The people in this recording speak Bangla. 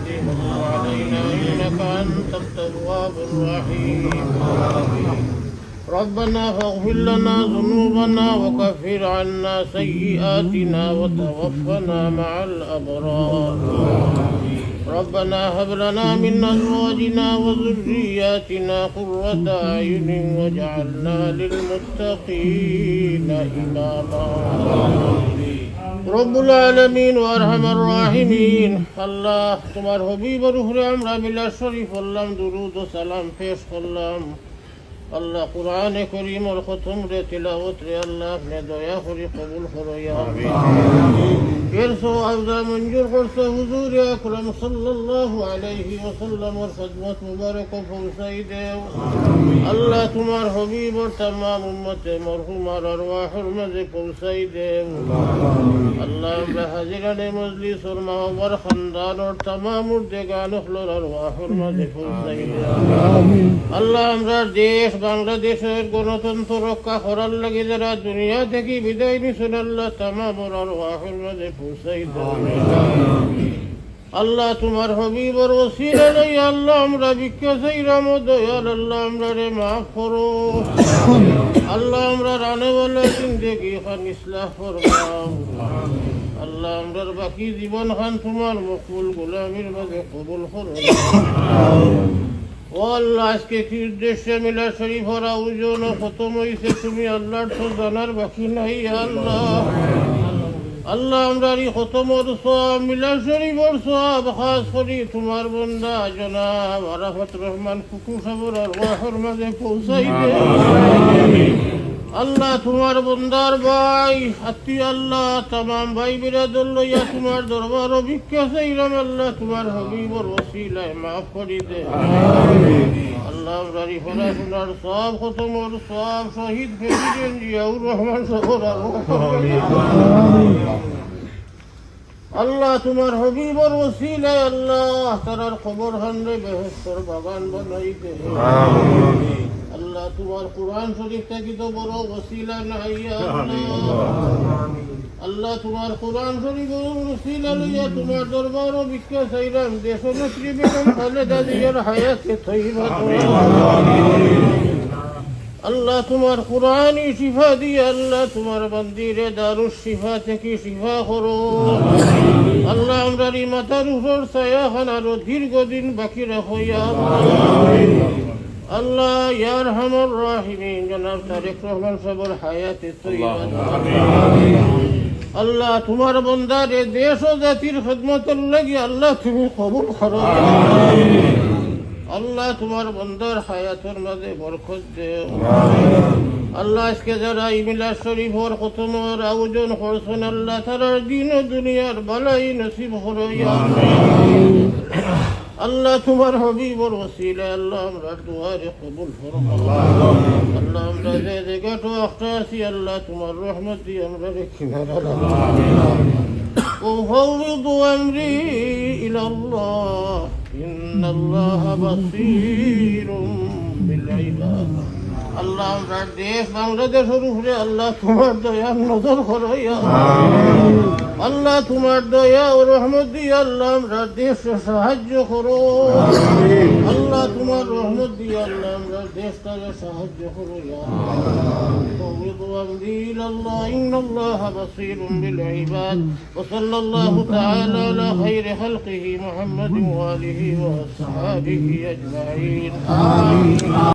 وتب علينا إنك أنت التواب الرحيم. ربنا فاغفر لنا ذنوبنا وكفر عنا سيئاتنا وتوفنا مع الأبرار. ربنا هب لنا من أزواجنا وذرياتنا قرة أعين واجعلنا للمتقين إماما. رب العالمين وأرحم الراحمين الله তোমার হবিবর উপরে আমরা মিলাদ শরীফ পড়লাম, দুরূদ ও সালাম পেশ করলাম। আল্লাহ কুরআনে করিমর খতম রে তিলাওয়াত রে আল্লাহ আপনি দয়া করে কবুল করো ইয়া আমিন। এর সওয়াব মঞ্জুর করছো হুজুর আকরাম সাল্লাল্লাহু আলাইহি ওয়াসাল্লামের খিদমত মুবারক পৌঁছাই দেও। আল্লাহ তোমার হবিবর तमाम উম্মতে মরহুমার আরওয়াহের মাঝে পৌঁছাই দেও। আল্লাহ আমরা হাজিরানে মজলিস ওর মাওয়ার খানদান ওর तमाम মুর্দেগান হলর আরওয়াহের মাঝে পৌঁছাই দেও। আল্লাহ আমরা দেশ বাংলাদেশের গণতন্ত্র রক্ষা করার লাগে যারা দুনিয়া থেকে বিদায় নিছেন আল্লাহ तमाम আরওয়াহের মাঝে পৌঁছাই দেও। আল্লাহ তোমার হবিবর ওসিলা লইয়া আল্লাহ আমরা ভিক্ষা চাইলাম ও দয়াল আল্লাহ আমরা রে মাফ করো। আল্লাহ আমরা রানেওয়ালা জিন্দেগি খান ইসলাহ ফরমাও। আল্লাহ আমরার বাকি জীবন খান তোমার মকবুল গোলামির মাঝে কবুল করো। ও আল্লাহ আজকে কি উদ্দেশ্যে মিলাদ শরীফের আয়োজন খতম হইছে তুমি আল্লাহর তো জানার বাকি নাই। আল্লাহ আল্লাহ আমরা এই খতমর সওয়াব মিলাদ শরীফের সওয়াব খাস করি তোমার বান্দা জনাব আরাফাত রহমান কুকু সাহেবের আরওয়াহের মাঝে পৌঁছাই দে। আল্লাহ তোমার বান্দার ভাই আত্মীয় আল্লাহ तमाम ভাই বিরাদর লইয়া তোমার দরবার ভিক্ষা চাইলাম আল্লাহ তোমার হবিবর ওসিলায় মাফ করে দে। আল্লাহ আমরা এই পড়াশোনার সব খতমর সব শহীদ প্রেসিডেন্ট জিয়াউর রহমান সাহেবের আল্লাহ তোমার হবিবর ওসিলায় আল্লাহ তারার খবর হানরে বেহেশতের বাগান বানাই দে। আল্লাহ তোমার কুরআন শরীফ থেকে তো বড় ওসিলা নাই আল্লাহ। আল্লাহ তোমার কুরআন শরীফের ওসিলা লইয়া তোমার দরবার ভিক্ষা চাইলাম দেশনেত্রী বেগম খালেদা জিয়ার হায়াতে তয়্যিবা আল্লাহ তোমার কুরআনি শিফা দিয়ে আল্লাহ তোমার বান্দিরে দারুস শিফা থেকে শিফা করো। আল্লাহ আমরা এই মাথার উপর ছায়াখান আরো দীর্ঘদিন বাকি রাখো ইয়া আল্লাহ ইয়া আরহামুর রাহিমিন জনাব তারেক রহমান সাহেবের হায়াতে তয়্যিবা আল্লাহ তোমার বান্দারে দেশ ও জাতির খিদমতের লাগি আল্লাহ তুমি কবুল করো। আল্লাহ তোমার বান্দার হায়াতের মাঝে বরকত দেও। আল্লাহ আজকে যারা এই মিলাদ শরীফের খতমের আয়োজন করছেন আল্লাহ তারার দিন ও দুনিয়ার বালাই নসিব করো ইয়া আল্লাহ তোমার হবিবর ওসিলায় আল্লাহ আমরা দুয়ারে কবুল ফরমাও। আল্লাহ আমরা যে জায়গাটা একটা আছি আল্লাহ তোমার রহমত দিয়ে আমরা কিনারা وأفوض أمري إلى الله إن الله بصير بالعباد। আল্লাহ আমরা দেশ বাংলাদেশের উপরে আল্লাহ তোমার দয়ার নজর করো ইয়া আল্লাহ তোমার দয়া ও রহমত দিয়ে আল্লাহ আমরা দেশে সাহায্য করো। আল্লাহ তোমার রহমত দিয়ে আল্লাহ আমরা দেশটাকে সাহায্য করো ইয়া أفوض أمري إلى الله إن الله بصير بالعباد وصلى الله تعالى على خير خلقه محمد وآله وأصحابه أجمعين آمين.